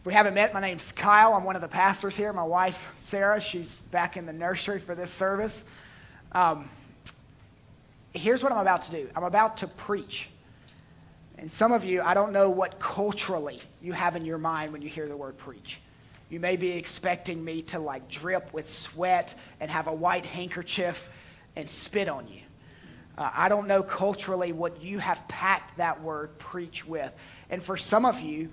If we haven't met, my name's Kyle. I'm one of the pastors here. My wife, Sarah, she's back in the nursery for this service. Here's what I'm about to do. I'm about to preach. And some of you, I don't know what culturally you have in your mind when you hear the word preach. You may be expecting me to like drip with sweat and have a white handkerchief and spit on you. I don't know culturally what you have packed that word preach with. And for some of you,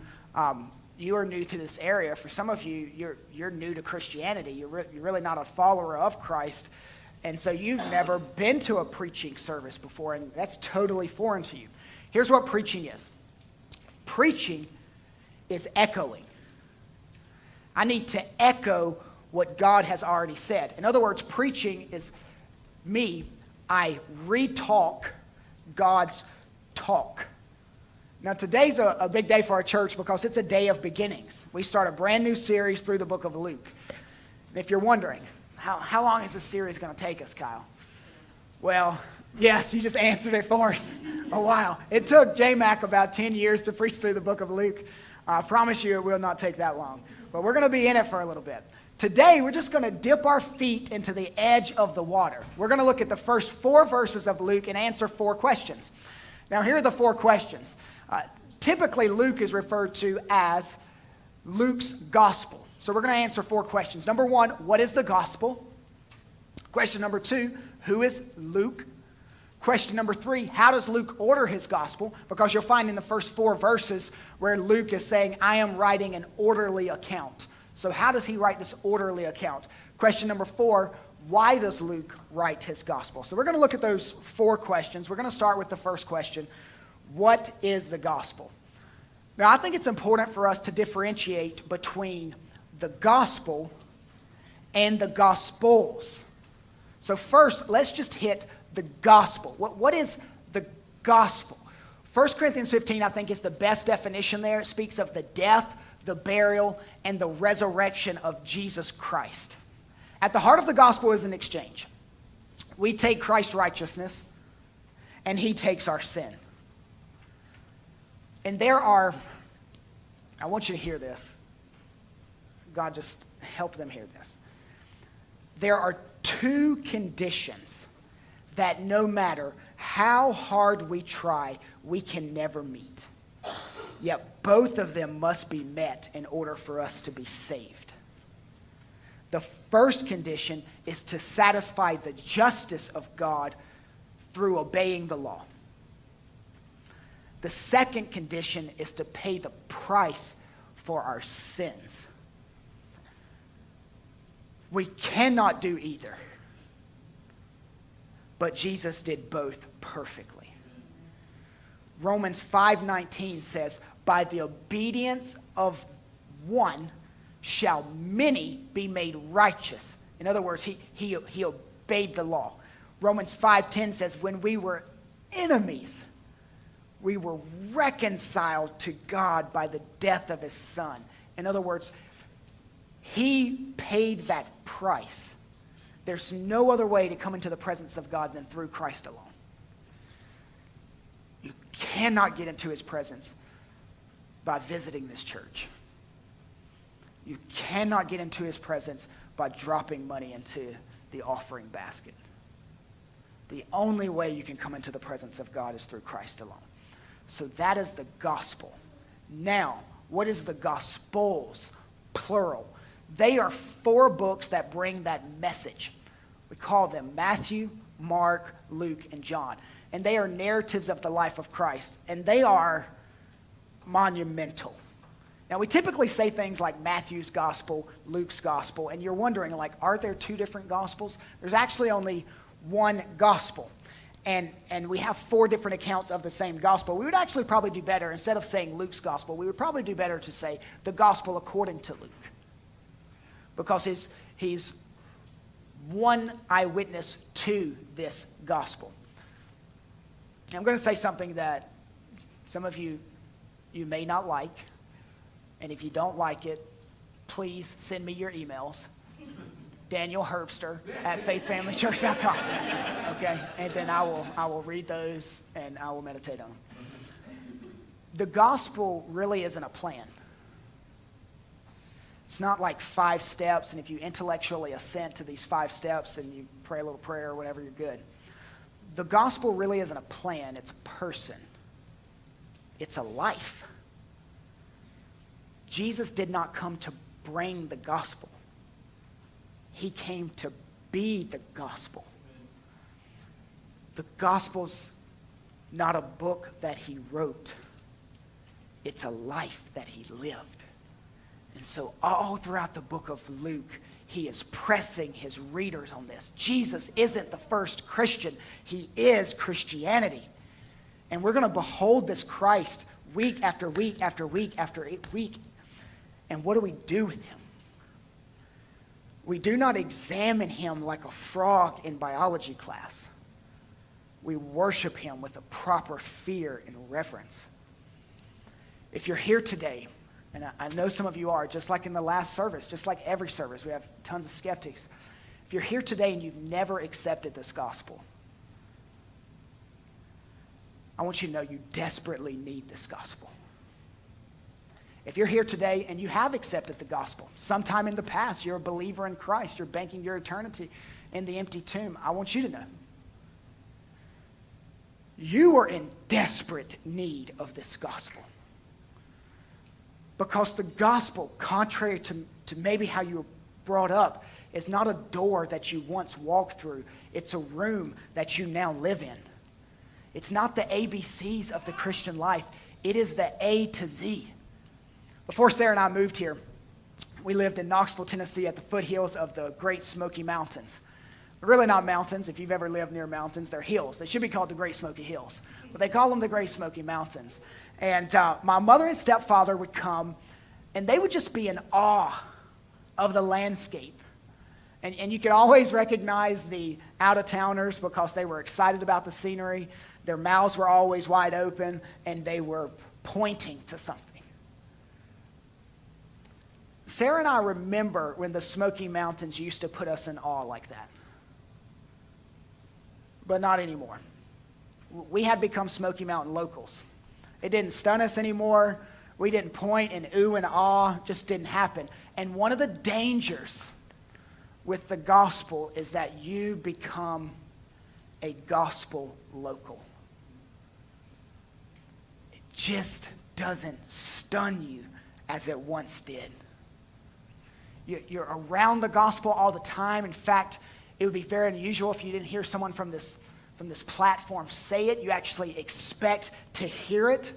you are new to this area. For some of you, you're new to Christianity. You're really not a follower of Christ. And so you've never been to a preaching service before, and that's totally foreign to you. Here's what preaching is. Preaching is echoing. I need to echo what God has already said. In other words, preaching is me. I re-talk God's talk. Now, today's a big day for our church because it's a day of beginnings. We start a brand new series through the book of Luke. And if you're wondering, how long is this series going to take us, Kyle? Well, yes, you just answered it for us. A while. It took J-Mac about 10 years to preach through the book of Luke. I promise you it will not take that long. But we're going to be in it for a little bit. Today, we're just going to dip our feet into the edge of the water. We're going to look at the first 4 verses of Luke and answer 4 questions. Now, here are the 4 questions. Typically, Luke is referred to as Luke's gospel. So we're going to answer 4 questions. Number 1, what is the gospel? Question number 2, who is Luke? Question number 3, how does Luke order his gospel? Because you'll find in the first 4 verses where Luke is saying, I am writing an orderly account. So how does he write this orderly account? Question number 4, why does Luke write his gospel? So we're going to look at those 4 questions. We're going to start with the first question. What is the gospel? Now, I think it's important for us to differentiate between the gospel and the gospels. So first, let's just hit the gospel. What is the gospel? 1 Corinthians 15, I think, is the best definition there. It speaks of the death, the burial, and the resurrection of Jesus Christ. At the heart of the gospel is an exchange. We take Christ's righteousness, and he takes our sin. And I want you to hear this. God, just help them hear this. There are 2 conditions that no matter how hard we try, we can never meet. Yet both of them must be met in order for us to be saved. The first condition is to satisfy the justice of God through obeying the law. The second condition is to pay the price for our sins. We cannot do either. But Jesus did both perfectly. Romans 5:19 says, by the obedience of one shall many be made righteous. In other words, he obeyed the law. Romans 5:10 says, when we were enemies, we were reconciled to God by the death of his son. In other words, he paid that price. There's no other way to come into the presence of God than through Christ alone. You cannot get into his presence by visiting this church. You cannot get into his presence by dropping money into the offering basket. The only way you can come into the presence of God is through Christ alone. So that is the gospel. Now, what is the gospels? Plural. They are 4 books that bring that message. We call them Matthew, Mark, Luke, and John. And they are narratives of the life of Christ. And they are monumental. Now, we typically say things like Matthew's gospel, Luke's gospel, and you're wondering, like, are there 2 different gospels? There's actually only one gospel. And we have 4 different accounts of the same gospel. We would actually probably do better, instead of saying Luke's gospel, we would probably do better to say the gospel according to Luke. Because he's one eyewitness to this gospel. And I'm going to say something that some of you may not like. And if you don't like it, please send me your emails. Daniel Herbster at faithfamilychurch.com. Okay? And then I will read those and I will meditate on them. The gospel really isn't a plan. It's not like 5 steps, and if you intellectually assent to these 5 steps and you pray a little prayer or whatever, you're good. The gospel really isn't a plan, it's a person. It's a life. Jesus did not come to bring the gospel. He came to be the gospel. The gospel's not a book that he wrote. It's a life that he lived. And so all throughout the book of Luke, he is pressing his readers on this. Jesus isn't the first Christian. He is Christianity. And we're going to behold this Christ week after week after week after week. And what do we do with him? We do not examine him like a frog in biology class. We worship him with a proper fear and reverence. If you're here today, and I know some of you are, just like in the last service, just like every service, we have tons of skeptics. If you're here today and you've never accepted this gospel, I want you to know you desperately need this gospel. If you're here today and you have accepted the gospel, sometime in the past, you're a believer in Christ, you're banking your eternity in the empty tomb, I want you to know you are in desperate need of this gospel. Because the gospel, contrary to maybe how you were brought up, is not a door that you once walked through. It's a room that you now live in. It's not the ABCs of the Christian life. It is the A to Z. Before Sarah and I moved here, we lived in Knoxville, Tennessee at the foothills of the Great Smoky Mountains. They're really not mountains. If you've ever lived near mountains, they're hills. They should be called the Great Smoky Hills, but they call them the Great Smoky Mountains. And my mother and stepfather would come, and they would just be in awe of the landscape. And you could always recognize the out-of-towners because they were excited about the scenery. Their mouths were always wide open, and they were pointing to something. Sarah and I remember when the Smoky Mountains used to put us in awe like that. But not anymore. We had become Smoky Mountain locals. It didn't stun us anymore. We didn't point and ooh and ah. Just didn't happen. And one of the dangers with the gospel is that you become a gospel local. It just doesn't stun you as it once did. You're around the gospel all the time. In fact, it would be very unusual if you didn't hear someone from this platform say it. You actually expect to hear it.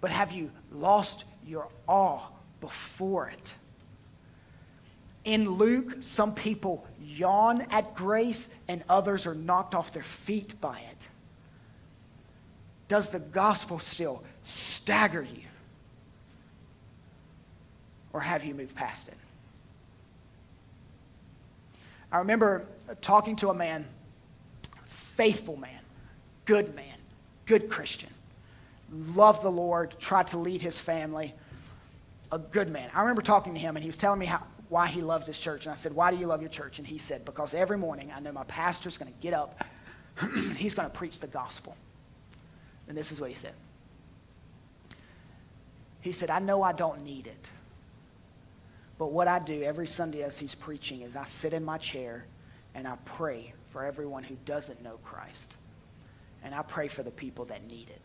But have you lost your awe before it? In Luke, some people yawn at grace and others are knocked off their feet by it. Does the gospel still stagger you? Or have you moved past it? I remember talking to a man, faithful man, good Christian, loved the Lord, tried to lead his family, a good man. I remember talking to him, and he was telling me why he loves his church. And I said, why do you love your church? And he said, because every morning I know my pastor's going to get up, he's going to preach the gospel. And this is what he said. He said, I know I don't need it. But what I do every Sunday as he's preaching is I sit in my chair and I pray for everyone who doesn't know Christ. And I pray for the people that need it.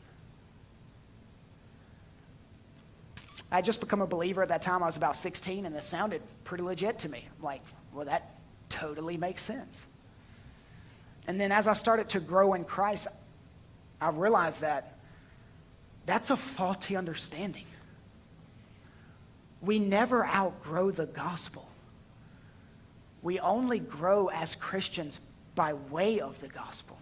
I had just become a believer at that time. I was about 16, and it sounded pretty legit to me. I'm like, well, that totally makes sense. And then as I started to grow in Christ, I realized that that's a faulty understanding. We never outgrow the gospel. We only grow as Christians by way of the gospel.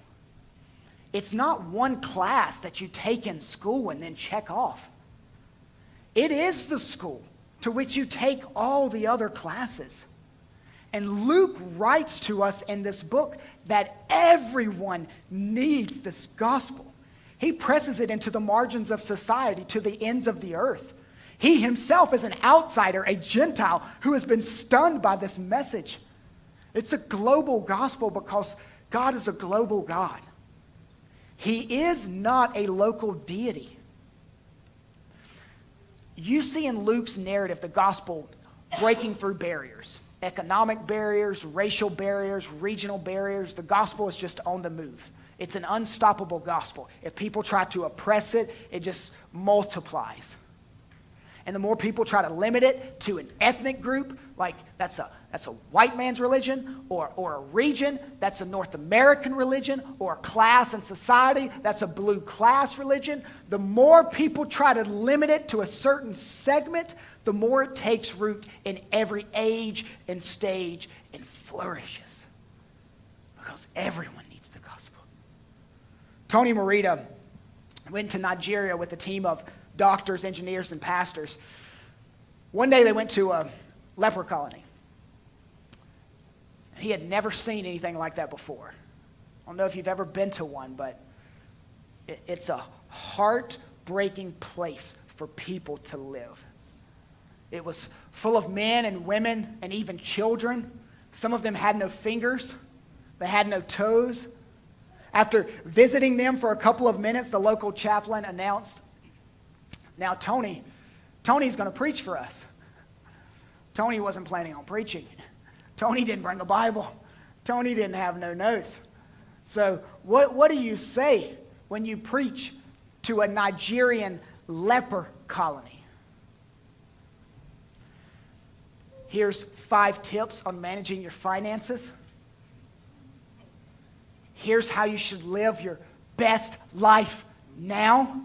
It's not one class that you take in school and then check off. It is the school to which you take all the other classes. And Luke writes to us in this book that everyone needs this gospel. He presses it into the margins of society, to the ends of the earth. He himself is an outsider, a Gentile who has been stunned by this message. It's a global gospel because God is a global God. He is not a local deity. You see in Luke's narrative the gospel breaking through barriers. Economic barriers, racial barriers, regional barriers. The gospel is just on the move. It's an unstoppable gospel. If people try to oppress it, it just multiplies. And the more people try to limit it to an ethnic group, like that's a white man's religion, or a region, that's a North American religion, or a class in society, that's a blue class religion, the more people try to limit it to a certain segment, the more it takes root in every age and stage and flourishes. Because everyone needs the gospel. Tony Morita went to Nigeria with a team of doctors, engineers, and pastors. One day they went to a leper colony. He had never seen anything like that before. I don't know if you've ever been to one, but it's a heartbreaking place for people to live. It was full of men and women and even children. Some of them had no fingers. They had no toes. After visiting them for a couple of minutes, the local chaplain announced, "Now Tony's going to preach for us." Tony wasn't planning on preaching. Tony didn't bring a Bible. Tony didn't have no notes. So what do you say when you preach to a Nigerian leper colony? Here's 5 tips on managing your finances. Here's how you should live your best life now.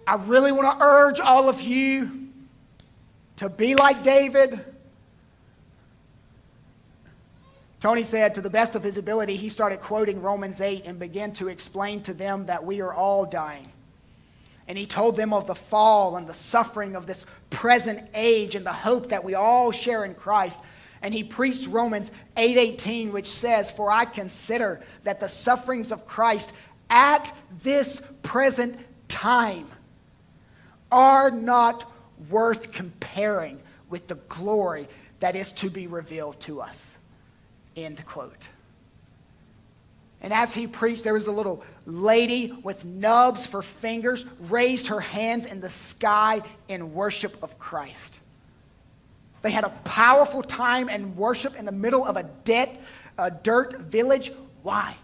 I really want to urge all of you to be like David. Tony said, to the best of his ability, he started quoting Romans 8 and began to explain to them that we are all dying. And he told them of the fall and the suffering of this present age and the hope that we all share in Christ. And he preached Romans 8:18, which says, "For I consider that the sufferings of Christ at this present time are not worth comparing with the glory that is to be revealed to us." End quote. And as he preached, there was a little lady with nubs for fingers, raised her hands in the sky in worship of Christ. They had a powerful time in worship in the middle of a dirt village. Why?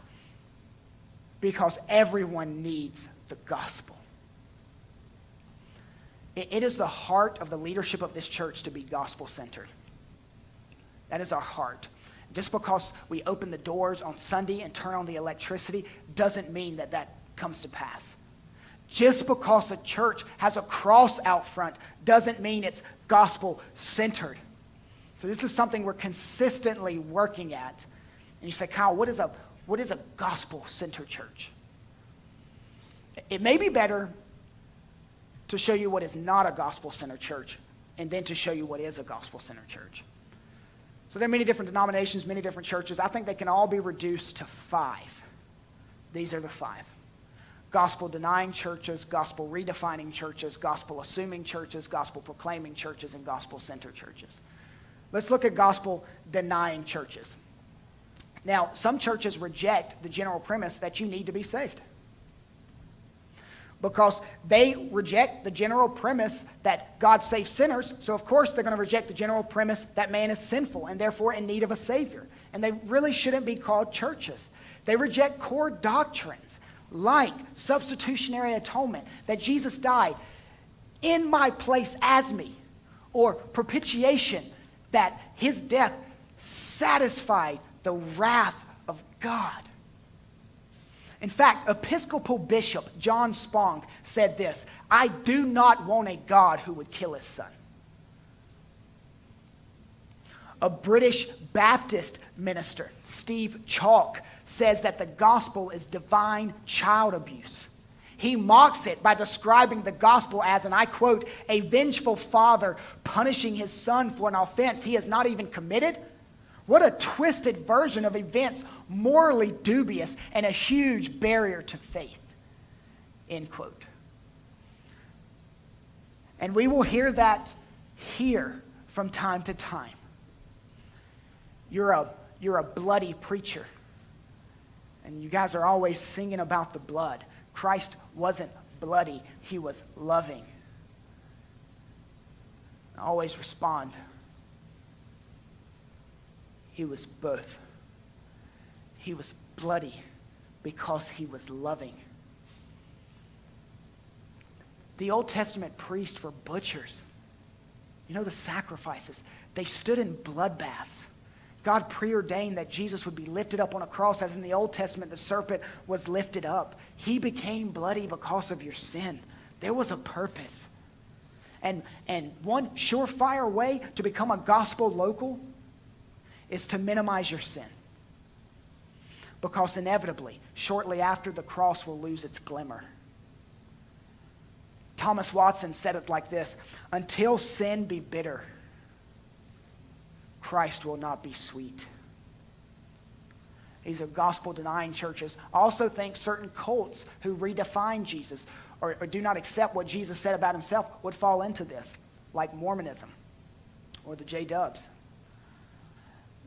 Because everyone needs the gospel. It is the heart of the leadership of this church to be gospel-centered. That is our heart. Just because we open the doors on Sunday and turn on the electricity doesn't mean that that comes to pass. Just because a church has a cross out front doesn't mean it's gospel-centered. So this is something we're consistently working at. And you say, Kyle, what is a gospel-centered church? It may be better to show you what is not a gospel-centered church and then to show you what is a gospel-centered church. So there are many different denominations, many different churches. I think they can all be reduced to 5. These are the 5. Gospel-denying churches, gospel-redefining churches, gospel-assuming churches, gospel-proclaiming churches, and gospel-centered churches. Let's look at gospel-denying churches. Now, some churches reject the general premise that you need to be saved, because they reject the general premise that God saves sinners. So, of course, they're going to reject the general premise that man is sinful and therefore in need of a Savior. And they really shouldn't be called churches. They reject core doctrines like substitutionary atonement, that Jesus died in my place as me, or propitiation, that his death satisfied the wrath of God. In fact, Episcopal Bishop John Spong said this: "I do not want a God who would kill his son." A British Baptist minister, Steve Chalk, says that the gospel is divine child abuse. He mocks it by describing the gospel as, and I quote, "a vengeful father punishing his son for an offense he has not even committed." What a twisted version of events, morally dubious and a huge barrier to faith. End quote. And we will hear that here from time to time. You're a bloody preacher. And you guys are always singing about the blood. Christ wasn't bloody, he was loving. I always respond, he was both. He was bloody because he was loving. The Old Testament priests were butchers. You know the sacrifices. They stood in bloodbaths. God preordained that Jesus would be lifted up on a cross, as in the Old Testament the serpent was lifted up. He became bloody because of your sin. There was a purpose. And one surefire way to become a gospel local is to minimize your sin. Because inevitably, shortly after, the cross will lose its glimmer. Thomas Watson said it like this: until sin be bitter, Christ will not be sweet. These are gospel-denying churches. I also think certain cults who redefine Jesus or do not accept what Jesus said about himself would fall into this, like Mormonism or the J-Dubs.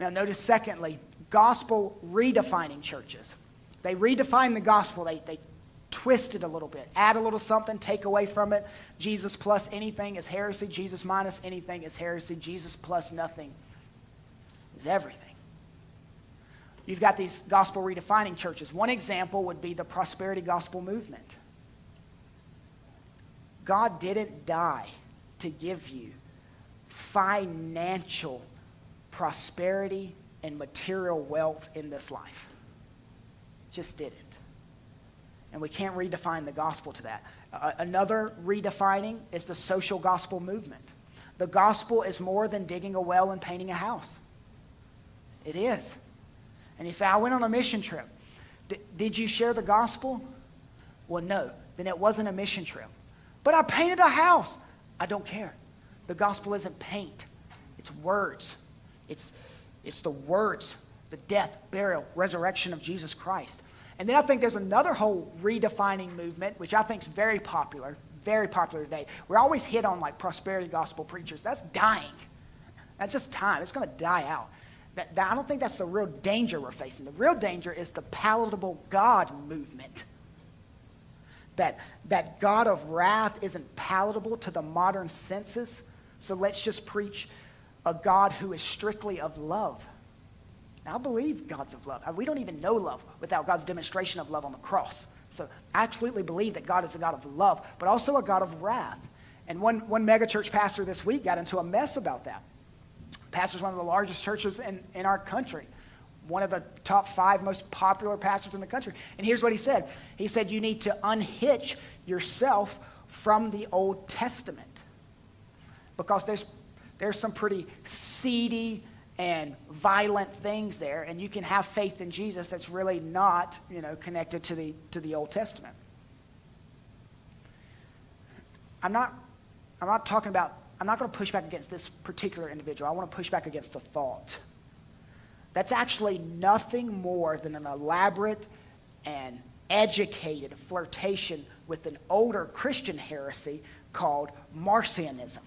Now notice, secondly, gospel redefining churches. They redefine the gospel. They twist it a little bit, add a little something, take away from it. Jesus plus anything is heresy. Jesus minus anything is heresy. Jesus plus nothing is everything. You've got these gospel redefining churches. One example would be the prosperity gospel movement. God didn't die to give you financial prosperity and material wealth in this life. Just didn't. And we can't redefine the gospel to that. Another redefining is the social gospel movement. The gospel is more than digging a well and painting a house. It is. And you say, I went on a mission trip. Did you share the gospel? Well, no. Then it wasn't a mission trip. But I painted a house. I don't care. The gospel isn't paint. It's words. It's the words, the death, burial, resurrection of Jesus Christ. And then I think there's another whole redefining movement, which I think is very popular today. We're always hit on like prosperity gospel preachers. That's dying. That's just time. It's going to die out. I don't think that's the real danger we're facing. The real danger is the palatable God movement. That God of wrath isn't palatable to the modern senses, so let's just preach a God who is strictly of love. Now, I believe God's of love. We don't even know love without God's demonstration of love on the cross. So I absolutely believe that God is a God of love, but also a God of wrath. And one megachurch pastor this week got into a mess about that. Pastor's one of the largest churches in our country, one of the top 5 most popular pastors in the country. And here's what he said. He said, you need to unhitch yourself from the Old Testament, because there's some pretty seedy and violent things there, and you can have faith in Jesus that's really not, connected to the Old Testament. I'm not going to push back against this particular individual. I want to push back against the thought. That's actually nothing more than an elaborate and educated flirtation with an older Christian heresy called Marcionism.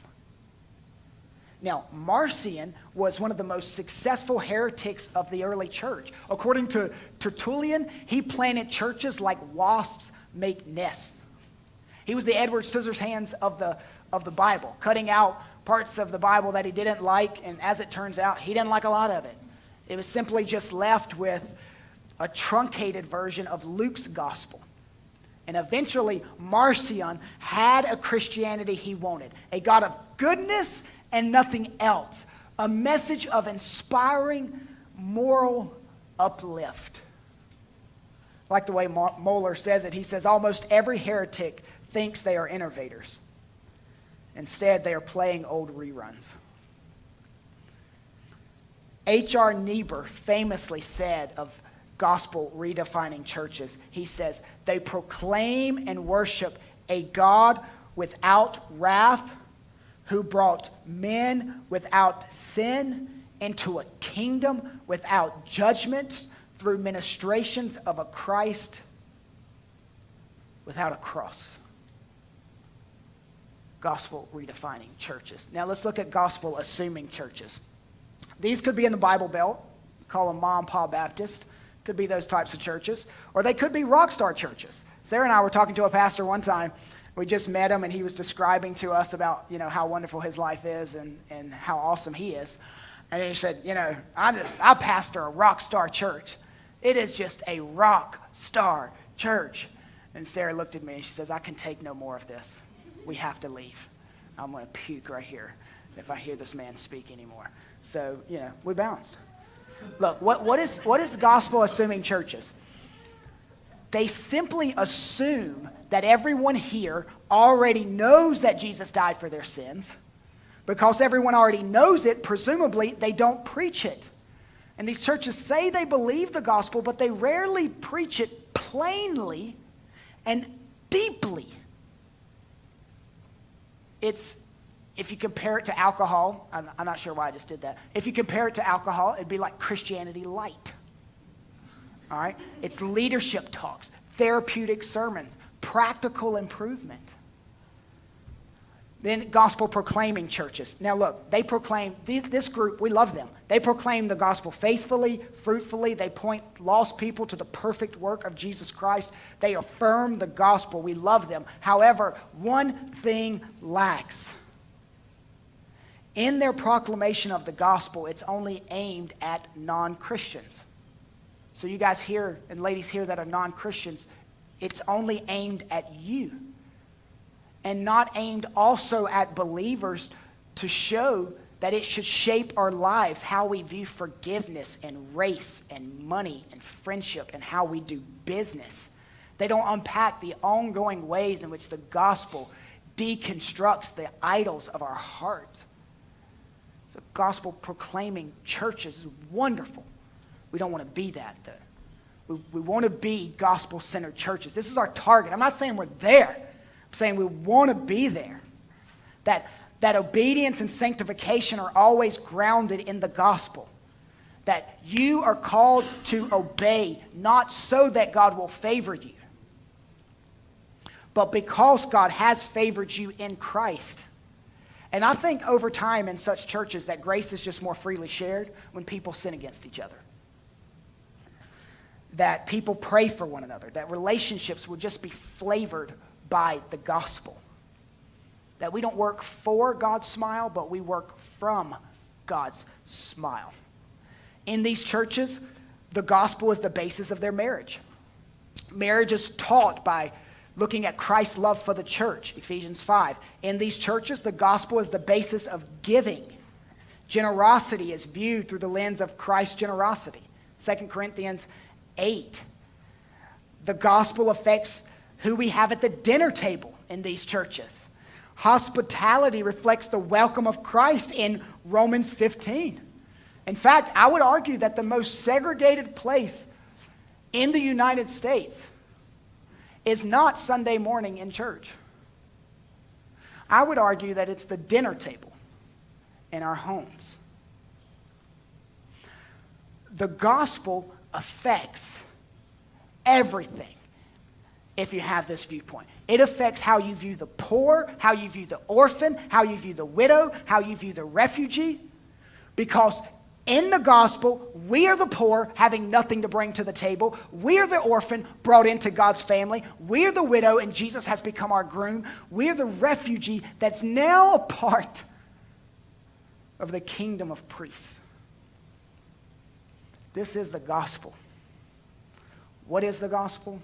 Now, Marcion was one of the most successful heretics of the early church. According to Tertullian, he planted churches like wasps make nests. He was the Edward Scissorhands of the Bible, cutting out parts of the Bible that he didn't like, and as it turns out, he didn't like a lot of it. It was simply just left with a truncated version of Luke's gospel. And eventually, Marcion had a Christianity he wanted, a God of goodness and nothing else, a message of inspiring moral uplift. Like the way Moeller says it, he says, almost every heretic thinks they are innovators. Instead, they are playing old reruns. H.R. Niebuhr famously said of gospel redefining churches, he says, they proclaim and worship a God without wrath, who brought men without sin into a kingdom without judgment through ministrations of a Christ without a cross. Gospel redefining churches. Now let's look at gospel assuming churches. These could be in the Bible Belt, call them Mom, Pa Baptist, could be those types of churches, or they could be rock star churches. Sarah and I were talking to a pastor one time. We just met him, and he was describing to us about, how wonderful his life is and how awesome he is. And he said, I pastor a rock star church. It is just a rock star church. And Sarah looked at me, and she says, I can take no more of this. We have to leave. I'm going to puke right here if I hear this man speak anymore. So, we bounced. Look, what is gospel-assuming churches? They simply assume that everyone here already knows that Jesus died for their sins. Because everyone already knows it, presumably, they don't preach it. And these churches say they believe the gospel, but they rarely preach it plainly and deeply. If you compare it to alcohol, I'm not sure why I just did that. If you compare it to alcohol, it'd be like Christianity light. All right? It's leadership talks, therapeutic sermons, practical improvement. Then gospel proclaiming churches. Now look, they proclaim, this group, we love them. They proclaim the gospel faithfully, fruitfully. They point lost people to the perfect work of Jesus Christ. They affirm the gospel. We love them. However, one thing lacks. In their proclamation of the gospel, it's only aimed at non-Christians. So you guys here and ladies here that are non-Christians, it's only aimed at you. And not aimed also at believers to show that it should shape our lives, how we view forgiveness and race and money and friendship and how we do business. They don't unpack the ongoing ways in which the gospel deconstructs the idols of our hearts. So gospel proclaiming churches is wonderful. We don't want to be that, though. We want to be gospel-centered churches. This is our target. I'm not saying we're there. I'm saying we want to be there. That obedience and sanctification are always grounded in the gospel. That you are called to obey, not so that God will favor you, but because God has favored you in Christ. And I think over time in such churches that grace is just more freely shared when people sin against each other. That people pray for one another. That relationships will just be flavored by the gospel. That we don't work for God's smile, but we work from God's smile. In these churches, the gospel is the basis of their marriage. Marriage is taught by looking at Christ's love for the church, Ephesians 5. In these churches, the gospel is the basis of giving. Generosity is viewed through the lens of Christ's generosity, 2 Corinthians 8. The gospel affects who we have at the dinner table in these churches. Hospitality reflects the welcome of Christ in Romans 15. In fact, I would argue that the most segregated place in the United States is not Sunday morning in church. I would argue that it's the dinner table in our homes. The gospel affects everything if you have this viewpoint. It affects how you view the poor, how you view the orphan, how you view the widow, how you view the refugee. Because in the gospel, we are the poor having nothing to bring to the table. We are the orphan brought into God's family. We are the widow and Jesus has become our groom. We are the refugee that's now a part of the kingdom of priests. This is the gospel. What is the gospel?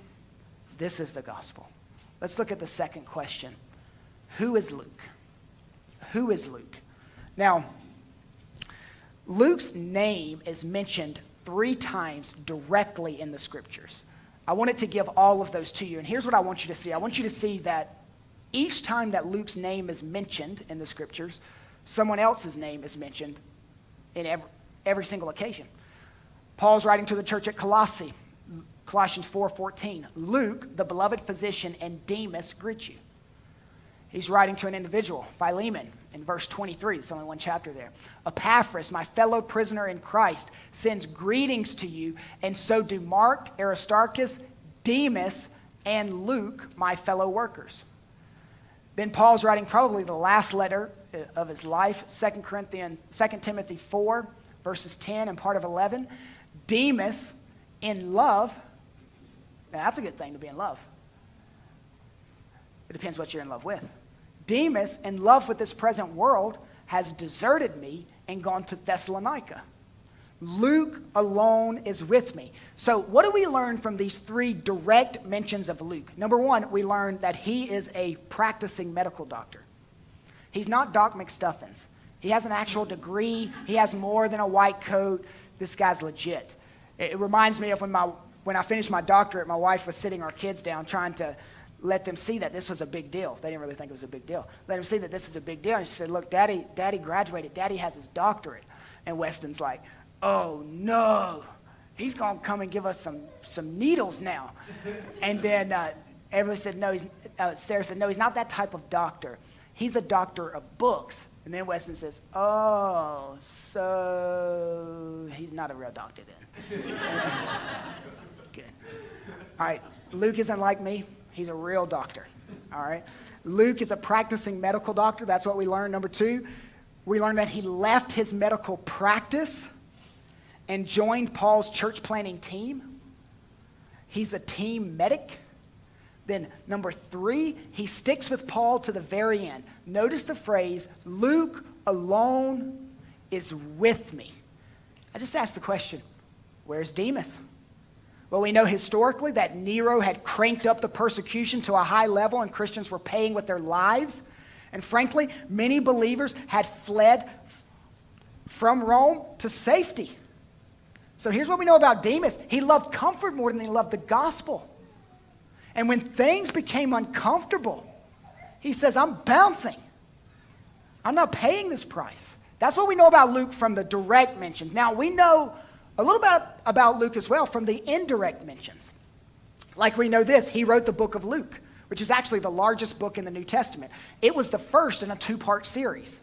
This is the gospel. Let's look at the second question. Who is Luke? Who is Luke? Now, Luke's name is mentioned 3 times directly in the scriptures. I wanted to give all of those to you, and here's what I want you to see. I want you to see that each time that Luke's name is mentioned in the scriptures, someone else's name is mentioned in every single occasion. Paul's writing to the church at Colossae, Colossians 4:14. Luke, the beloved physician, and Demas greet you. He's writing to an individual, Philemon, in verse 23. There's only one chapter there. Epaphras, my fellow prisoner in Christ, sends greetings to you, and so do Mark, Aristarchus, Demas, and Luke, my fellow workers. Then Paul's writing probably the last letter of his life, 2 Timothy 4, verses 10 and part of 11. Demas, in love. Now, that's a good thing to be in love. It depends what you're in love with. Demas, in love with this present world, has deserted me and gone to Thessalonica. Luke alone is with me. So what do we learn from these three direct mentions of Luke? Number one, we learn that he is a practicing medical doctor. He's not Doc McStuffins. He has an actual degree. He has more than a white coat. This guy's legit. It reminds me of when I finished my doctorate, my wife was sitting our kids down trying to let them see that this was a big deal. They didn't really think it was a big deal. Let them see that this is a big deal. And she said, look, Daddy graduated. Daddy has his doctorate. And Weston's like, oh, no. He's going to come and give us some needles now. And then everybody said, no. Sarah said, no, he's not that type of doctor. He's a doctor of books. And then Weston says, oh, so he's not a real doctor then. Good. All right, Luke isn't like me. He's a real doctor. All right. Luke is a practicing medical doctor. That's what we learned. Number two, we learned that he left his medical practice and joined Paul's church planting team. He's a team medic. Then number three, he sticks with Paul to the very end. Notice the phrase, Luke alone is with me. I just asked the question, where's Demas? Well, we know historically that Nero had cranked up the persecution to a high level and Christians were paying with their lives. And frankly, many believers had fled from Rome to safety. So here's what we know about Demas. He loved comfort more than he loved the gospel. And when things became uncomfortable, he says, I'm bouncing. I'm not paying this price. That's what we know about Luke from the direct mentions. Now, we know a little bit about Luke as well from the indirect mentions. Like we know this, he wrote the book of Luke, which is actually the largest book in the New Testament. It was the first in a two-part series.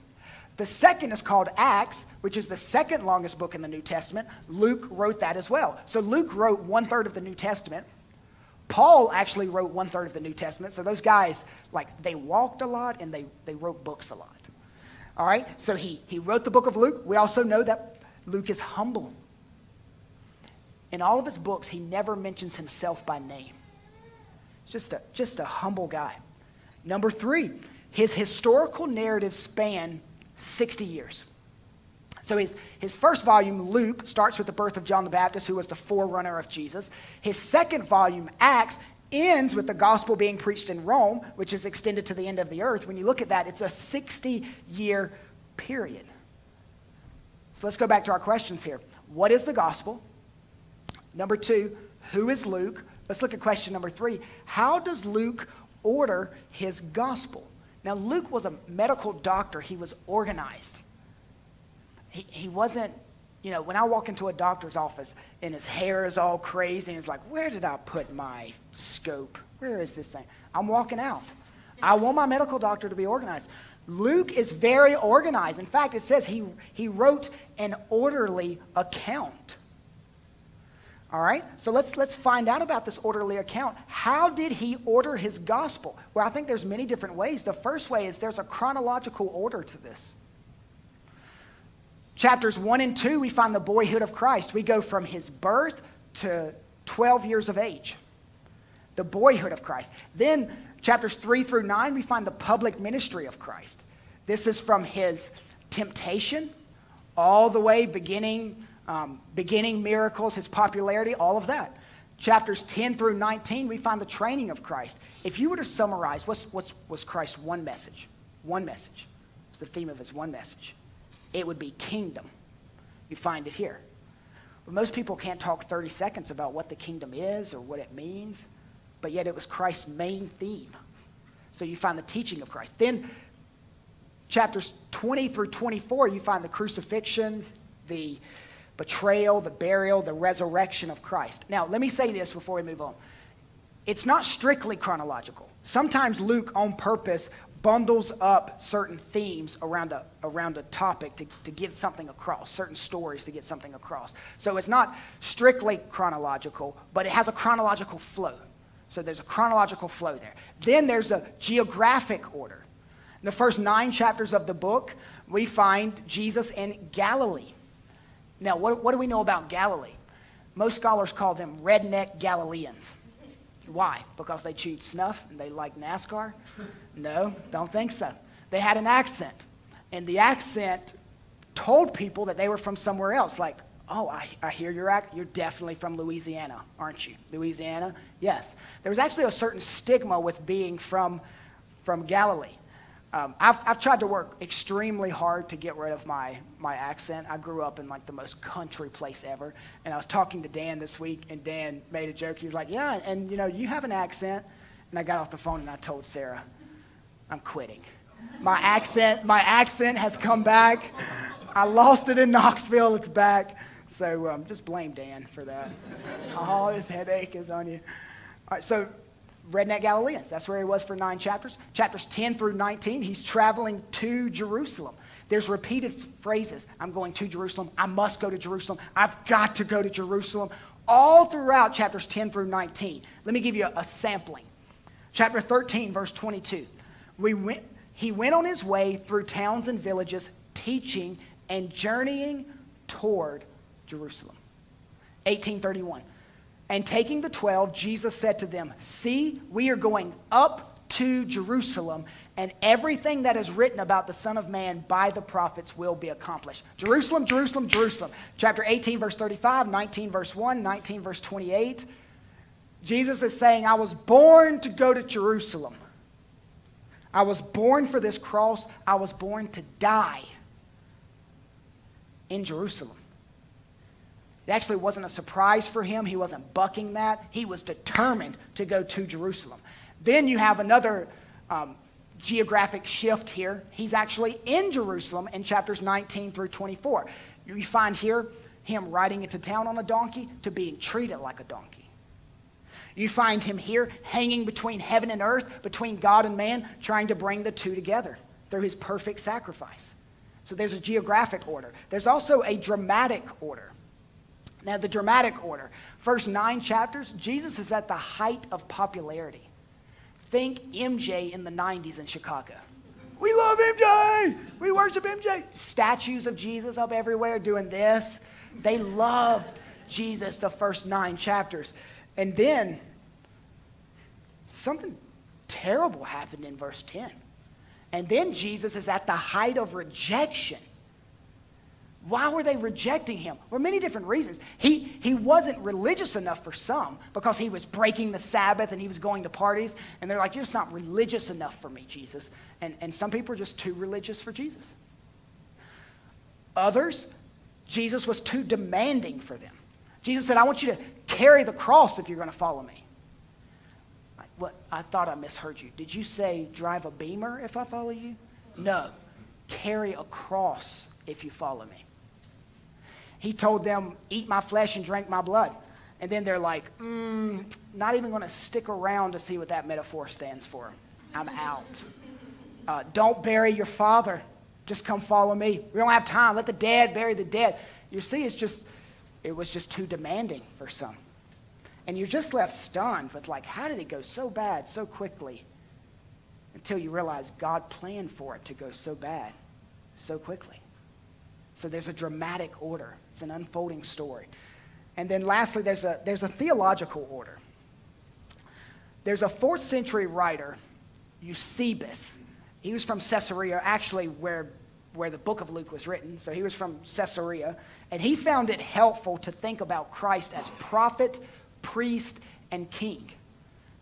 The second is called Acts, which is the second longest book in the New Testament. Luke wrote that as well. So Luke wrote 1/3 of the New Testament. Paul actually wrote 1/3 of the New Testament. So those guys, they walked a lot and they wrote books a lot. All right, so he wrote the book of Luke. We also know that Luke is humble. In all of his books, he never mentions himself by name. Just a humble guy. Number three, his historical narrative span 60 years. So his first volume, Luke, starts with the birth of John the Baptist, who was the forerunner of Jesus. His second volume, Acts, ends with the gospel being preached in Rome, which is extended to the end of the earth. When you look at that, it's a 60-year period. So let's go back to our questions here. What is the gospel? Number two, who is Luke? Let's look at question number three. How does Luke order his gospel? Now, Luke was a medical doctor. He was organized. He wasn't, when I walk into a doctor's office and his hair is all crazy and it's like, where did I put my scope? Where is this thing? I'm walking out. I want my medical doctor to be organized. Luke is very organized. In fact, it says he wrote an orderly account. All right, so let's find out about this orderly account. How did he order his gospel? Well, I think there's many different ways. The first way is there's a chronological order to this. Chapters 1 and 2, we find the boyhood of Christ. We go from his birth to 12 years of age. The boyhood of Christ. Then chapters 3 through 9, we find the public ministry of Christ. This is from his temptation all the way beginning miracles, his popularity, all of that. Chapters 10 through 19, we find the training of Christ. If you were to summarize, what's Christ's one message? One message. What's the theme of his one message? It would be kingdom. You find it here. But most people can't talk 30 seconds about what the kingdom is or what it means, but yet it was Christ's main theme. So you find the teaching of Christ. Then chapters 20 through 24, you find the crucifixion, the betrayal, the burial, the resurrection of Christ. Now, let me say this before we move on. It's not strictly chronological. Sometimes Luke, on purpose, bundles up certain themes around a topic to get something across, certain stories to get something across. So it's not strictly chronological, but it has a chronological flow. So there's a chronological flow there. Then there's a geographic order. In the first 9 chapters of the book, we find Jesus in Galilee. Now, what do we know about Galilee? Most scholars call them redneck Galileans. Why? Because they chewed snuff and they liked NASCAR? No, don't think so. They had an accent, and the accent told people that they were from somewhere else. Like, oh, I hear you're definitely from Louisiana, aren't you? Louisiana? Yes. There was actually a certain stigma with being from Galilee. I've tried to work extremely hard to get rid of my accent. I grew up in like the most country place ever. And I was talking to Dan this week, and Dan made a joke. He was like, yeah, and you have an accent. And I got off the phone and I told Sarah, I'm quitting. My accent has come back. I lost it in Knoxville. It's back. So just blame Dan for that. Oh, his headache is on you. All right, so Redneck Galileans, that's where he was for 9 chapters. Chapters 10 through 19, he's traveling to Jerusalem. There's repeated phrases. I'm going to Jerusalem. I must go to Jerusalem. I've got to go to Jerusalem. All throughout chapters 10 through 19. Let me give you a sampling. Chapter 13, verse 22. He went on his way through towns and villages, teaching and journeying toward Jerusalem. 1831. And taking the 12, Jesus said to them, see, we are going up to Jerusalem, and everything that is written about the Son of Man by the prophets will be accomplished. Jerusalem, Jerusalem, Jerusalem. Chapter 18, verse 35, 19, verse 1, 19, verse 28. Jesus is saying, I was born to go to Jerusalem. I was born for this cross. I was born to die in Jerusalem. It actually wasn't a surprise for him. He wasn't bucking that. He was determined to go to Jerusalem. Then you have another geographic shift here. He's actually in Jerusalem in chapters 19 through 24. You find here him riding into town on a donkey to being treated like a donkey. You find him here hanging between heaven and earth, between God and man, trying to bring the two together through his perfect sacrifice. So there's a geographic order. There's also a dramatic order. Now, the dramatic order. First 9 chapters, Jesus is at the height of popularity. Think MJ in the 90s in Chicago. We love MJ! We worship MJ! Statues of Jesus up everywhere doing this. They loved Jesus the first 9 chapters. And then, something terrible happened in verse 10. And then Jesus is at the height of rejection. Why were they rejecting him? Well, many different reasons. He wasn't religious enough for some because he was breaking the Sabbath and he was going to parties. And they're like, you're just not religious enough for me, Jesus. And some people are just too religious for Jesus. Others, Jesus was too demanding for them. Jesus said, I want you to carry the cross if you're going to follow me. What? I thought I misheard you. Did you say drive a Beamer if I follow you? No. Carry a cross if you follow me. He told them, eat my flesh and drink my blood. And then they're like, not even going to stick around to see what that metaphor stands for. I'm out. Don't bury your father. Just come follow me. We don't have time. Let the dead bury the dead. You see, it was just too demanding for some. And you're just left stunned with like, how did it go so bad so quickly? Until you realize God planned for it to go so bad so quickly. So there's a dramatic order. It's an unfolding story. And then lastly, there's a theological order. There's a 4th century writer, Eusebius. He was from Caesarea, actually where the book of Luke was written. So he was from Caesarea. And he found it helpful to think about Christ as prophet, priest, and king.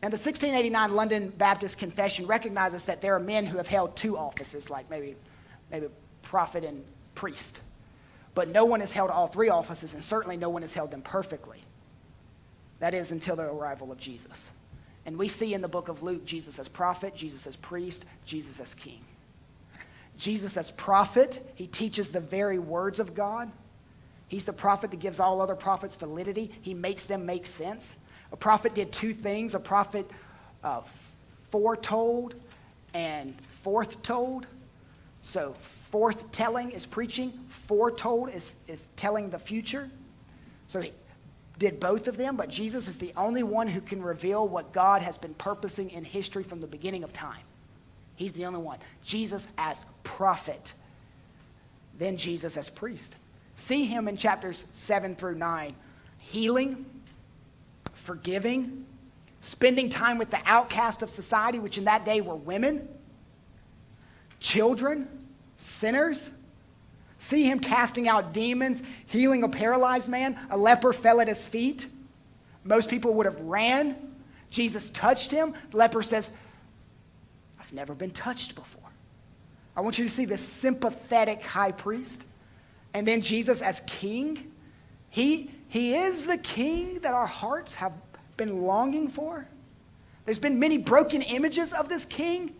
Now, the 1689 London Baptist Confession recognizes that there are men who have held 2 offices, like maybe prophet and priest. But no one has held all 3 offices, and certainly no one has held them perfectly. That is until the arrival of Jesus. And we see in the book of Luke, Jesus as prophet, Jesus as priest, Jesus as king. Jesus as prophet, he teaches the very words of God. He's the prophet that gives all other prophets validity. He makes them make sense. A prophet did 2 things. A prophet foretold and forthtold. So forthtelling is preaching. Foretold is telling the future. So he did both of them, but Jesus is the only one who can reveal what God has been purposing in history from the beginning of time. He's the only one. Jesus as prophet. Then Jesus as priest. See him in chapters 7 through 9. Healing, forgiving, spending time with the outcast of society, which in that day were women, children, sinners. See him casting out demons, healing a paralyzed man. A leper fell at his feet. Most people would have ran. Jesus touched him. The leper says, I've never been touched before. I want you to see the sympathetic high priest. And then Jesus as king. He is the king that our hearts have been longing for. There's been many broken images of this king.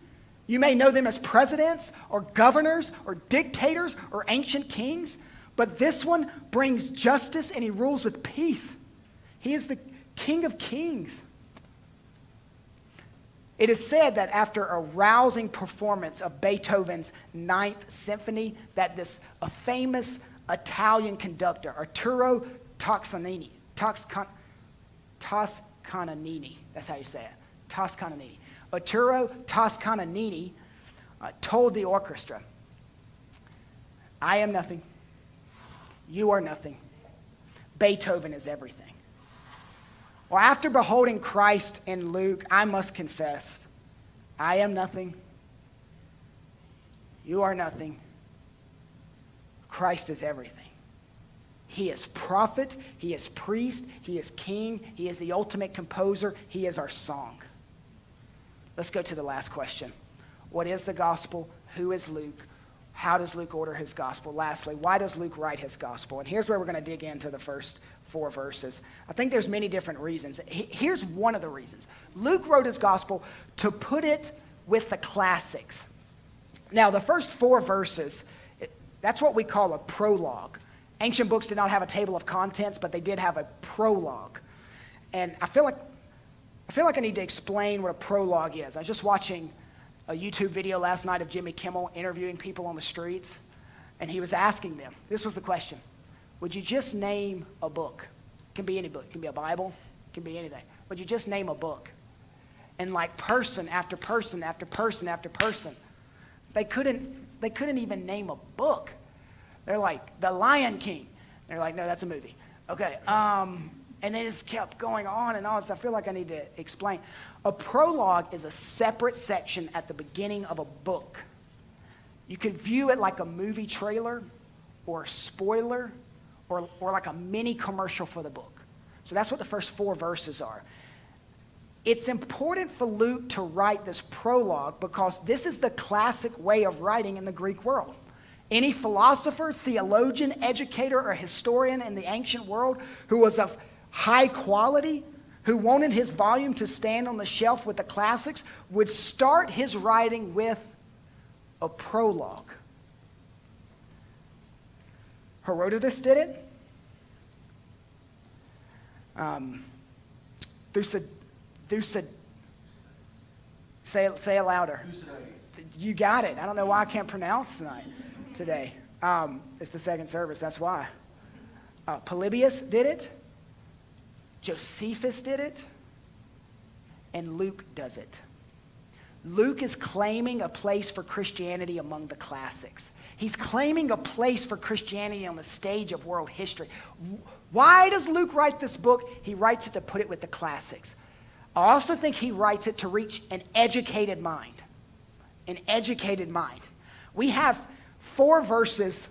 You may know them as presidents or governors or dictators or ancient kings, but this one brings justice and he rules with peace. He is the King of Kings. It is said that after a rousing performance of Beethoven's Ninth Symphony, that a famous Italian conductor, Arturo Toscanini, that's how you say it, Toscanini. Arturo Toscanini told the orchestra, I am nothing. You are nothing. Beethoven is everything. Well, after beholding Christ in Luke, I must confess, I am nothing. You are nothing. Christ is everything. He is prophet, he is priest, he is king, he is the ultimate composer, he is our song. Let's go to the last question. What is the gospel? Who is Luke? How does Luke order his gospel? Lastly, why does Luke write his gospel? And here's where we're going to dig into the first 4 verses. I think there's many different reasons. Here's one of the reasons. Luke wrote his gospel to put it with the classics. Now, the first 4 verses, that's what we call a prologue. Ancient books did not have a table of contents, but they did have a prologue. And I feel like I need to explain what a prologue is. I was just watching a YouTube video last night of Jimmy Kimmel interviewing people on the streets, and he was asking them, this was the question, would you just name a book? It can be any book. It can be a Bible. It can be anything. Would you just name a book? And like person after person after person after person, they couldn't even name a book. They're like, The Lion King. They're like, no, that's a movie. Okay, and they just kept going on and on, so I feel like I need to explain. A prologue is a separate section at the beginning of a book. You could view it like a movie trailer or a spoiler or like a mini commercial for the book. So that's what the first 4 verses are. It's important for Luke to write this prologue because this is the classic way of writing in the Greek world. Any philosopher, theologian, educator, or historian in the ancient world who was of high quality, who wanted his volume to stand on the shelf with the classics, would start his writing with a prologue. Herodotus did it. Say it louder. You got it. I don't know why I can't pronounce today. It's the second service, that's why. Polybius did it. Josephus did it. And Luke does it. Luke is claiming a place for Christianity among the classics. He's claiming a place for Christianity on the stage of world history. Why does Luke write this book? He writes it to put it with the classics. I also think he writes it to reach an educated mind. An educated mind. We have 4 verses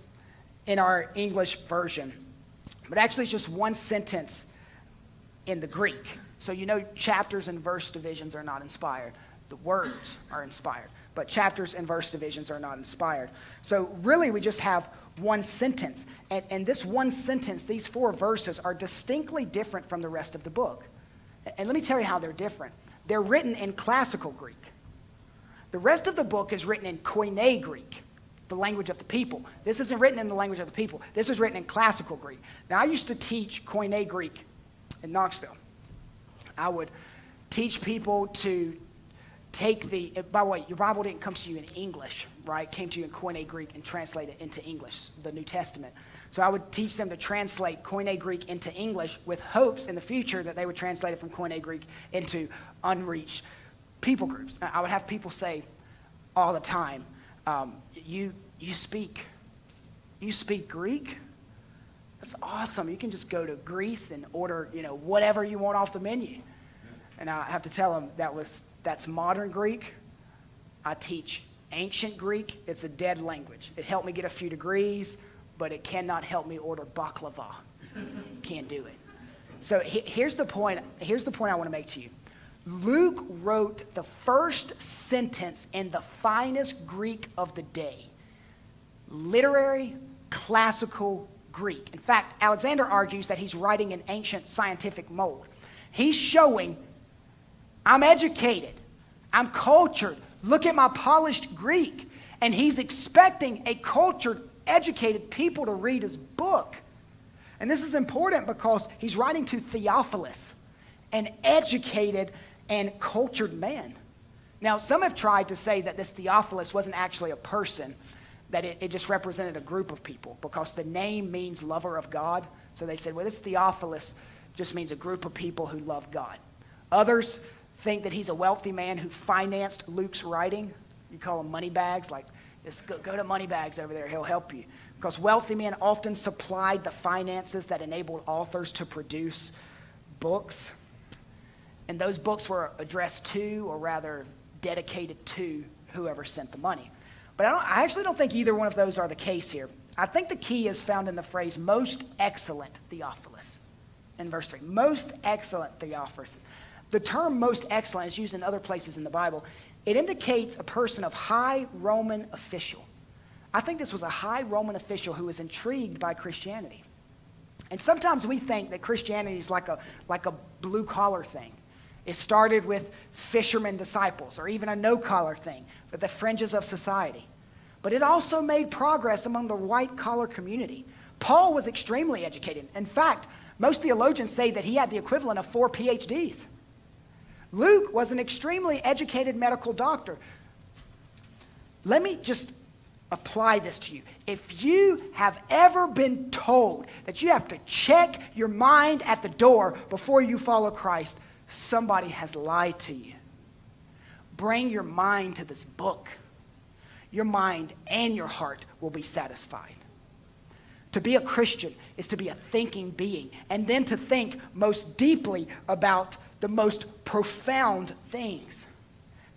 in our English version, but actually it's just one sentence in the Greek. So you know chapters and verse divisions are not inspired. The words are inspired, but chapters and verse divisions are not inspired. So really we just have one sentence. And this one sentence, these 4 verses, are distinctly different from the rest of the book. And let me tell you how they're different. They're written in classical Greek. The rest of the book is written in Koine Greek, the language of the people. This isn't written in the language of the people. This is written in classical Greek. Now, I used to teach Koine Greek in Knoxville. I would teach people to take by the way, your Bible didn't come to you in English, right? It came to you in Koine Greek and translate it into English, the New Testament. So I would teach them to translate Koine Greek into English with hopes in the future that they would translate it from Koine Greek into unreached people groups. I would have people say all the time, you speak Greek? That's awesome. You can just go to Greece and order, whatever you want off the menu. And I have to tell him that's modern Greek. I teach ancient Greek. It's a dead language. It helped me get a few degrees, but it cannot help me order baklava. Can't do it. So here's the point I want to make to you. Luke wrote the first sentence in the finest Greek of the day. Literary, classical Greek. In fact, Alexander argues that he's writing in ancient scientific mold. He's showing, I'm educated, I'm cultured, look at my polished Greek. And he's expecting a cultured, educated people to read his book. And this is important because he's writing to Theophilus, an educated and cultured man. Now, some have tried to say that this Theophilus wasn't actually a person, that it just represented a group of people because the name means lover of God. So they said, well, this Theophilus just means a group of people who love God. Others think that he's a wealthy man who financed Luke's writing. You call them money bags, like, just go to money bags over there, he'll help you. Because wealthy men often supplied the finances that enabled authors to produce books. And those books were addressed to, or rather dedicated to, whoever sent the money. But I actually don't think either one of those are the case here. I think the key is found in the phrase, most excellent Theophilus, in verse 3. Most excellent Theophilus. The term most excellent is used in other places in the Bible. It indicates a person of high Roman official. I think this was a high Roman official who was intrigued by Christianity. And sometimes we think that Christianity is like a blue-collar thing. It started with fishermen disciples, or even a no-collar thing, with the fringes of society. But it also made progress among the white-collar community. Paul was extremely educated. In fact, most theologians say that he had the equivalent of 4 PhDs. Luke was an extremely educated medical doctor. Let me just apply this to you. If you have ever been told that you have to check your mind at the door before you follow Christ, somebody has lied to you. Bring your mind to this book. Your mind and your heart will be satisfied. To be a Christian is to be a thinking being, and then to think most deeply about the most profound things.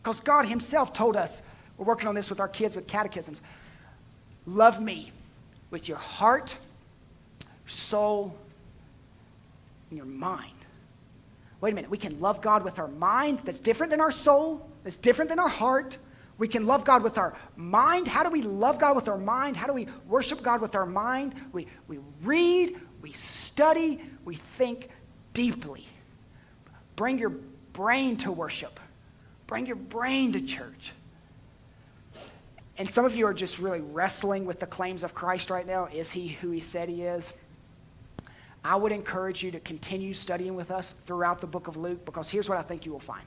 Because God himself told us, we're working on this with our kids with catechisms, love me with your heart, soul, and your mind. Wait a minute, we can love God with our mind, that's different than our soul, that's different than our heart. We can love God with our mind. How do we love God with our mind? How do we worship God with our mind? We read, we study, we think deeply. Bring your brain to worship. Bring your brain to church. And some of you are just really wrestling with the claims of Christ right now. Is he who he said he is? I would encourage you to continue studying with us throughout the book of Luke, because here's what I think you will find.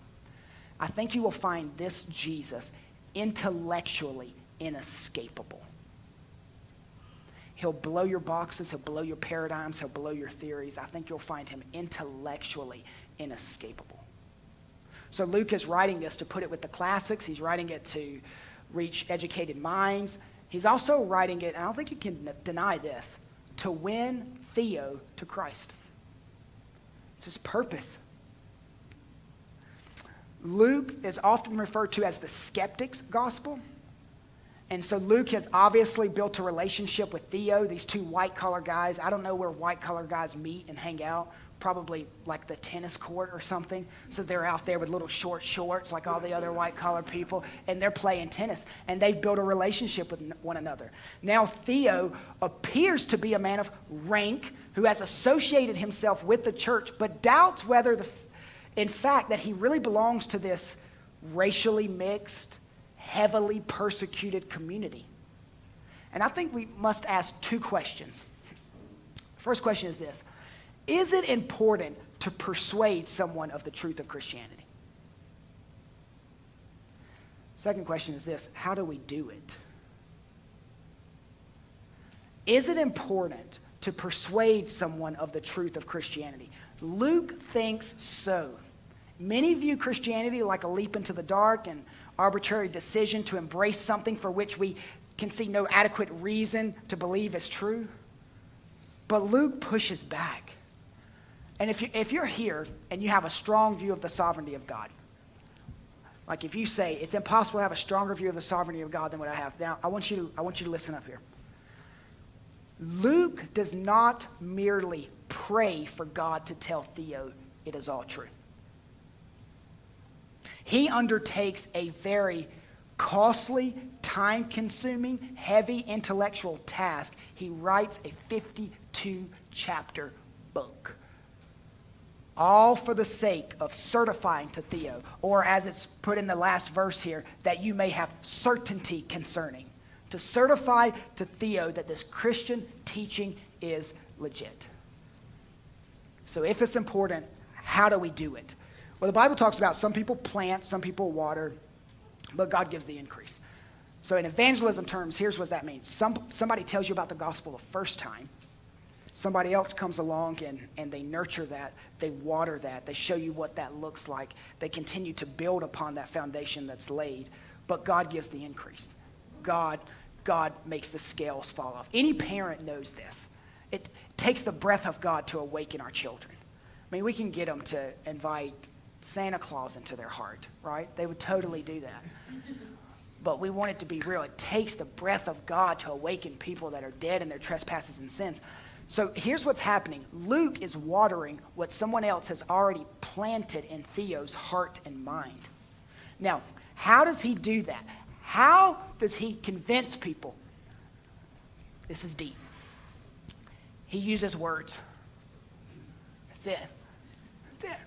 I think you will find this Jesus intellectually inescapable. He'll blow your boxes, he'll blow your paradigms, he'll blow your theories. I think you'll find him intellectually inescapable. So Luke is writing this to put it with the classics. He's writing it to reach educated minds. He's also writing it, and I don't think you can deny this, to win Theo to Christ. It's his purpose. Luke is often referred to as the Skeptics Gospel. And so Luke has obviously built a relationship with Theo, these two white-collar guys. I don't know where white-collar guys meet and hang out. Probably like the tennis court or something. So they're out there with little short shorts like all the other white-collar people, and they're playing tennis. And they've built a relationship with one another. Now Theo appears to be a man of rank who has associated himself with the church, but doubts whether in fact that he really belongs to this racially mixed, heavily persecuted community. And I think we must ask two questions. First question is this: is it important to persuade someone of the truth of Christianity? Second question is this: how do we do it? Is it important to persuade someone of the truth of Christianity? Luke thinks so. Many view Christianity like a leap into the dark and arbitrary decision to embrace something for which we can see no adequate reason to believe is true. But Luke pushes back. And if you're here and you have a strong view of the sovereignty of God, like if you say it's impossible to have a stronger view of the sovereignty of God than what I have, now I want you to listen up here. Luke does not merely pray for God to tell Theo it is all true. He undertakes a very costly, time-consuming, heavy intellectual task. He writes a 52-chapter book, all for the sake of certifying to Theo, or as it's put in the last verse here, that you may have certainty concerning, to certify to Theo that this Christian teaching is legit. So if it's important, how do we do it? Well, the Bible talks about some people plant, some people water, but God gives the increase. So in evangelism terms, here's what that means. Somebody tells you about the gospel the first time. Somebody else comes along and they nurture that, they water that, they show you what that looks like. They continue to build upon that foundation that's laid, but God gives the increase. God makes the scales fall off. Any parent knows this. It takes the breath of God to awaken our children. I mean, we can get them to invite Santa Claus into their heart, right? They would totally do that. But we want it to be real. It takes the breath of God to awaken people that are dead in their trespasses and sins. So here's what's happening. Luke is watering what someone else has already planted in Theo's heart and mind. Now, how does he do that? How does he convince people? This is deep. He uses words. That's it. That's it.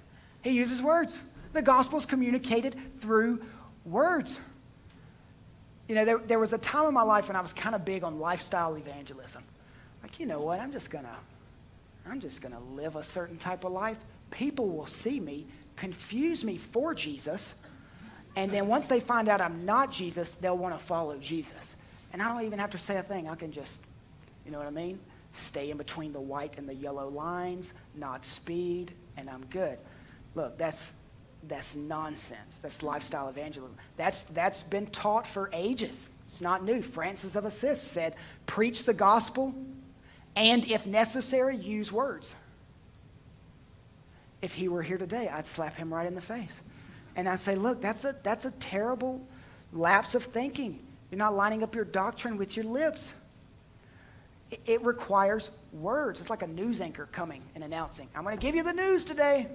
He uses words. The gospel's communicated through words. You know, there was a time in my life when I was kind of big on lifestyle evangelism. Like, you know what? I'm just gonna live a certain type of life. People will see me, confuse me for Jesus, and then once they find out I'm not Jesus, they'll want to follow Jesus. And I don't even have to say a thing. I can just, you know what I mean? Stay in between the white and the yellow lines, not speed, and I'm good. Look, that's nonsense. That's lifestyle evangelism. That's been taught for ages. It's not new. Francis of Assisi said, preach the gospel, and if necessary, use words. If he were here today, I'd slap him right in the face. And I'd say, look, that's a terrible lapse of thinking. You're not lining up your doctrine with your lips. It requires words. It's like a news anchor coming and announcing, I'm going to give you the news today,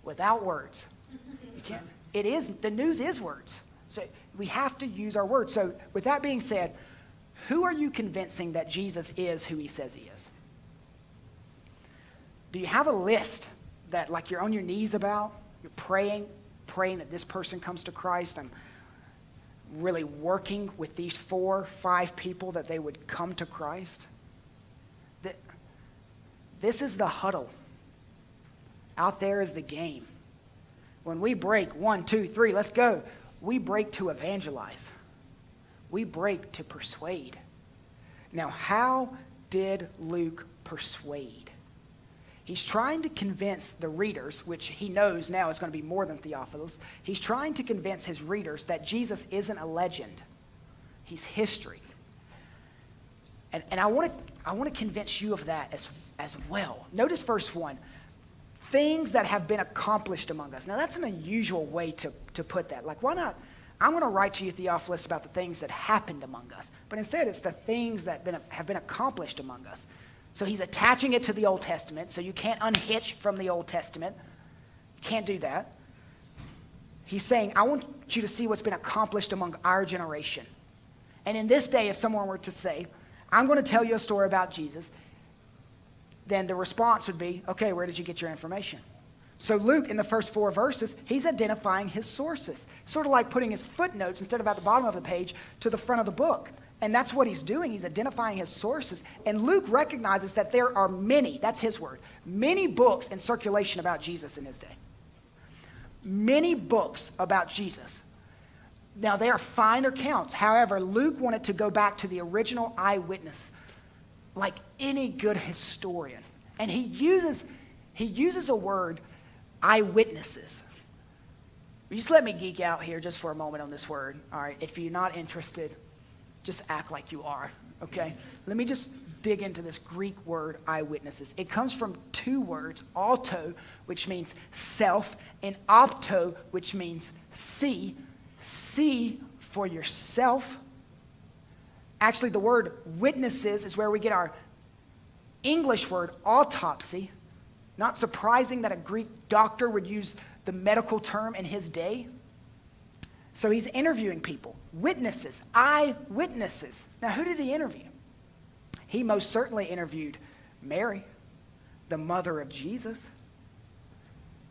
without words. You can't. The news is words. So we have to use our words. So with that being said, who are you convincing that Jesus is who he says he is? Do you have a list that like you're on your knees about? You're praying that this person comes to Christ. I'm really working with these 4, 5 people that they would come to Christ. This is the huddle. Out there is the game. When we break 1, 2, 3, let's go. We break to evangelize. We break to persuade. Now, how did Luke persuade? He's trying to convince the readers, which he knows now is going to be more than Theophilus. He's trying to convince his readers that Jesus isn't a legend. He's history. And I want to convince you of that as well. Notice verse 1. Things that have been accomplished among us. Now, that's an unusual way to put that. Like, why not? I'm going to write to you, Theophilus, about the things that happened among us. But instead, it's the things that have been accomplished among us. So he's attaching it to the Old Testament, so you can't unhitch from the Old Testament. You can't do that. He's saying, I want you to see what's been accomplished among our generation. And in this day, if someone were to say, I'm going to tell you a story about Jesus, then the response would be, okay, where did you get your information? So Luke, in the first 4 verses, he's identifying his sources, sort of like putting his footnotes instead of at the bottom of the page to the front of the book. And that's what he's doing. He's identifying his sources. And Luke recognizes that there are many, that's his word, many books in circulation about Jesus in his day. Many books about Jesus. Now, they are fine accounts. However, Luke wanted to go back to the original eyewitness, like any good historian. And he uses a word, eyewitnesses. Will you just let me geek out here just for a moment on this word? All right, if you're not interested, just act like you are, okay? Let me just dig into this Greek word eyewitnesses. It comes from two words, auto, which means self, and opto, which means see. See for yourself. Actually, the word witnesses is where we get our English word autopsy. Not surprising that a Greek doctor would use the medical term in his day. So he's interviewing people, witnesses, eyewitnesses. Now, who did he interview? He most certainly interviewed Mary, the mother of Jesus.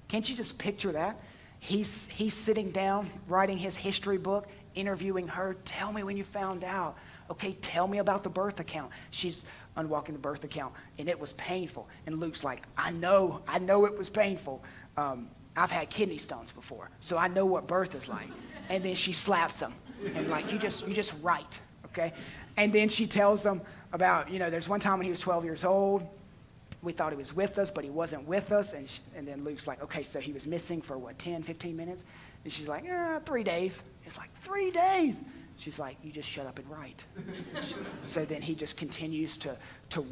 Can't you just picture that? He's sitting down, writing his history book, interviewing her. Tell me when you found out. Okay, tell me about the birth account. She's unwalking the birth account, and it was painful. And Luke's like, I know it was painful. I've had kidney stones before, so I know what birth is like. And then she slaps him, and like, you just write, okay? And then she tells him about, there's one time when he was 12 years old. We thought he was with us, but he wasn't with us. And then Luke's like, okay, so he was missing for 10, 15 minutes? And she's like, 3 days. It's like, 3 days? She's like, you just shut up and write. So then he just continues to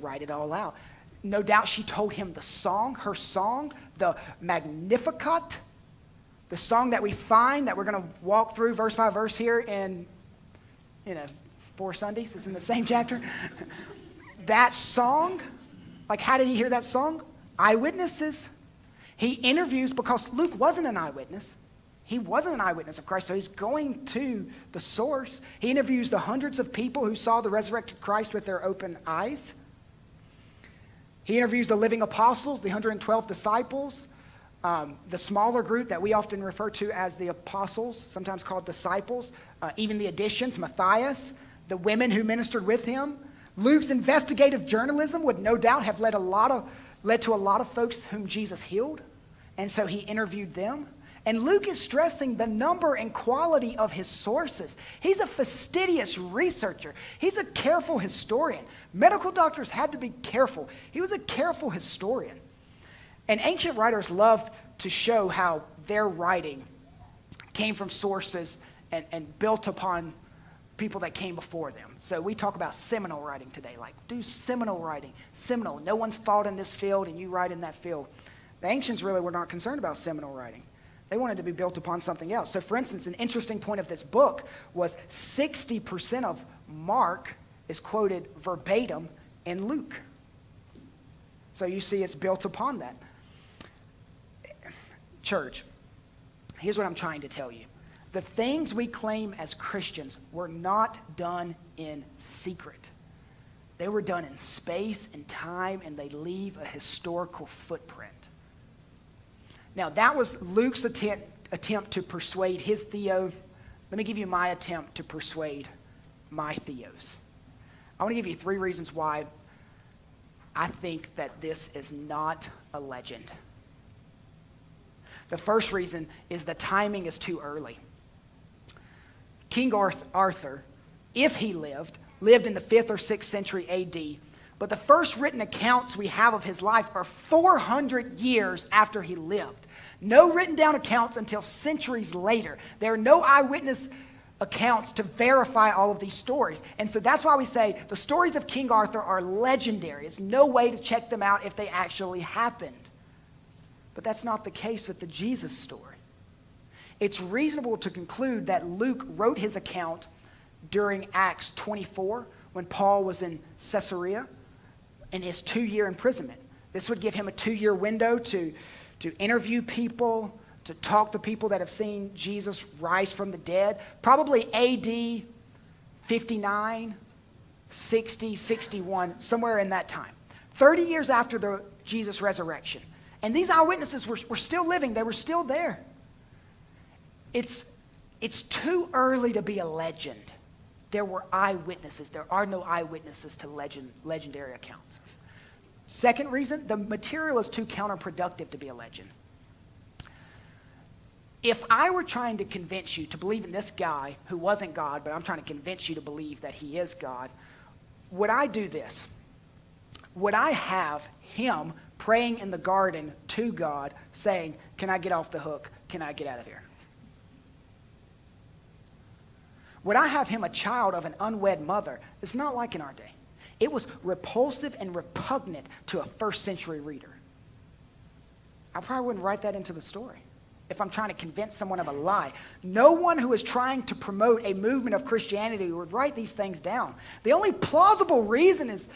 write it all out. No doubt she told him her song, the Magnificat, the song that we find that we're going to walk through verse by verse here in, 4 Sundays. It's in the same chapter. That song, like, how did he hear that song? Eyewitnesses. He interviews because Luke wasn't an eyewitness. He wasn't an eyewitness of Christ, so he's going to the source. He interviews the hundreds of people who saw the resurrected Christ with their open eyes. He interviews the living apostles, the 112 disciples, the smaller group that we often refer to as the apostles, sometimes called disciples, even the additions, Matthias, the women who ministered with him. Luke's investigative journalism would no doubt have led to a lot of folks whom Jesus healed, and so he interviewed them. And Luke is stressing the number and quality of his sources. He's a fastidious researcher. He's a careful historian. Medical doctors had to be careful. He was a careful historian. And ancient writers love to show how their writing came from sources and built upon people that came before them. So we talk about seminal writing today, like do seminal writing. Seminal, no one's fought in this field and you write in that field. The ancients really were not concerned about seminal writing. They wanted to be built upon something else. So for instance, an interesting point of this book was 60% of Mark is quoted verbatim in Luke. So you see it's built upon that. Church, here's what I'm trying to tell you. The things we claim as Christians were not done in secret. They were done in space and time, and they leave a historical footprint. Now, that was Luke's attempt to persuade his Theo. Let me give you my attempt to persuade my Theos. I want to give you 3 reasons why I think that this is not a legend. The first reason is the timing is too early. King Arthur, if he lived in the 5th or 6th century AD, but the first written accounts we have of his life are 400 years after he lived. No written down accounts until centuries later. There are no eyewitness accounts to verify all of these stories. And so that's why we say the stories of King Arthur are legendary. There's no way to check them out if they actually happened. But that's not the case with the Jesus story. It's reasonable to conclude that Luke wrote his account during Acts 24 when Paul was in Caesarea in his 2-year imprisonment. This would give him a 2-year window to interview people, to talk to people that have seen Jesus rise from the dead. Probably AD 59, 60, 61, somewhere in that time. 30 years after the Jesus resurrection. And these eyewitnesses were still living. They were still there. It's too early to be a legend. There were eyewitnesses. There are no eyewitnesses to legendary accounts. Second reason, the material is too counterproductive to be a legend. If I were trying to convince you to believe in this guy who wasn't God, but I'm trying to convince you to believe that he is God, would I do this? Would I have him praying in the garden to God saying, can I get off the hook? Can I get out of here? Would I have him a child of an unwed mother? It's not like in our day. It was repulsive and repugnant to a first century reader. I probably wouldn't write that into the story if I'm trying to convince someone of a lie. No one who is trying to promote a movement of Christianity would write these things down. The only plausible reason is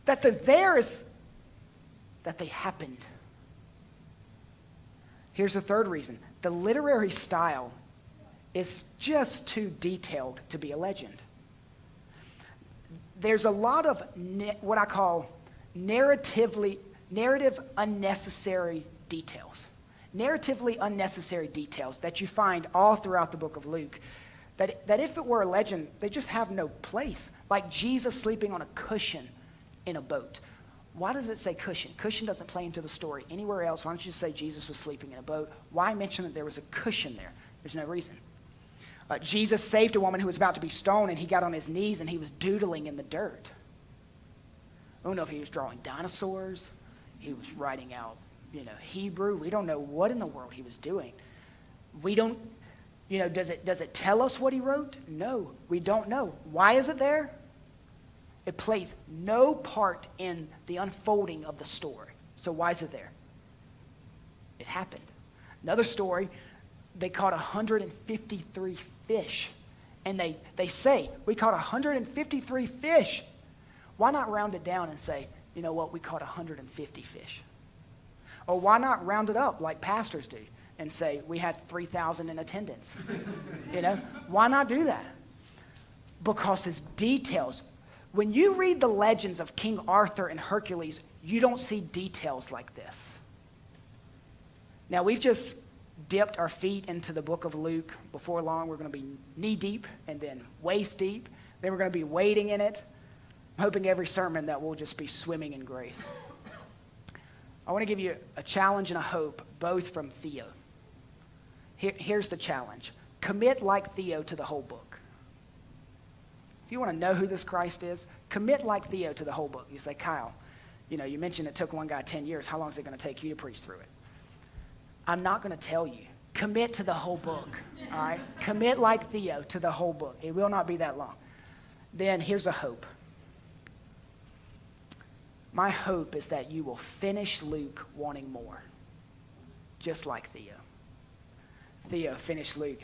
that they're there is that they happened. Here's the third reason. The literary style is just too detailed to be a legend. There's a lot of what I call narrative unnecessary details. Narratively unnecessary details that you find all throughout the book of Luke that if it were a legend, they just have no place. Like Jesus sleeping on a cushion in a boat. Why does it say cushion? Cushion doesn't play into the story anywhere else. Why don't you just say Jesus was sleeping in a boat? Why mention that there was a cushion there? There's no reason. Jesus saved a woman who was about to be stoned, and he got on his knees and he was doodling in the dirt. I don't know if he was drawing dinosaurs. He was writing out, Hebrew. We don't know what in the world he was doing. We don't, does it tell us what he wrote? No, we don't know. Why is it there? It plays no part in the unfolding of the story. So why is it there? It happened. Another story, they caught 153 fish. And they say, we caught 153 fish. Why not round it down and say, you know what, we caught 150 fish? Or why not round it up like pastors do and say, we had 3,000 in attendance? Why not do that? Because it's details. When you read the legends of King Arthur and Hercules, you don't see details like this. Now, we've just dipped our feet into the book of Luke. Before long, we're going to be knee-deep and then waist-deep. Then we're going to be wading in it. I'm hoping every sermon that we'll just be swimming in grace. I want to give you a challenge and a hope, both from Theo. Here's the challenge. Commit like Theo to the whole book. If you want to know who this Christ is, commit like Theo to the whole book. You say, Kyle, you mentioned it took one guy 10 years. How long is it going to take you to preach through it? I'm not going to tell you. Commit to the whole book, all right? Commit like Theo to the whole book. It will not be that long. Then here's a hope. My hope is that you will finish Luke wanting more, just like Theo. Theo finished Luke.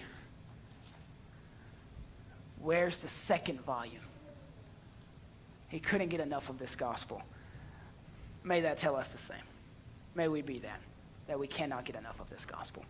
Where's the second volume? He couldn't get enough of this gospel. May that tell us the same. May we be that we cannot get enough of this gospel.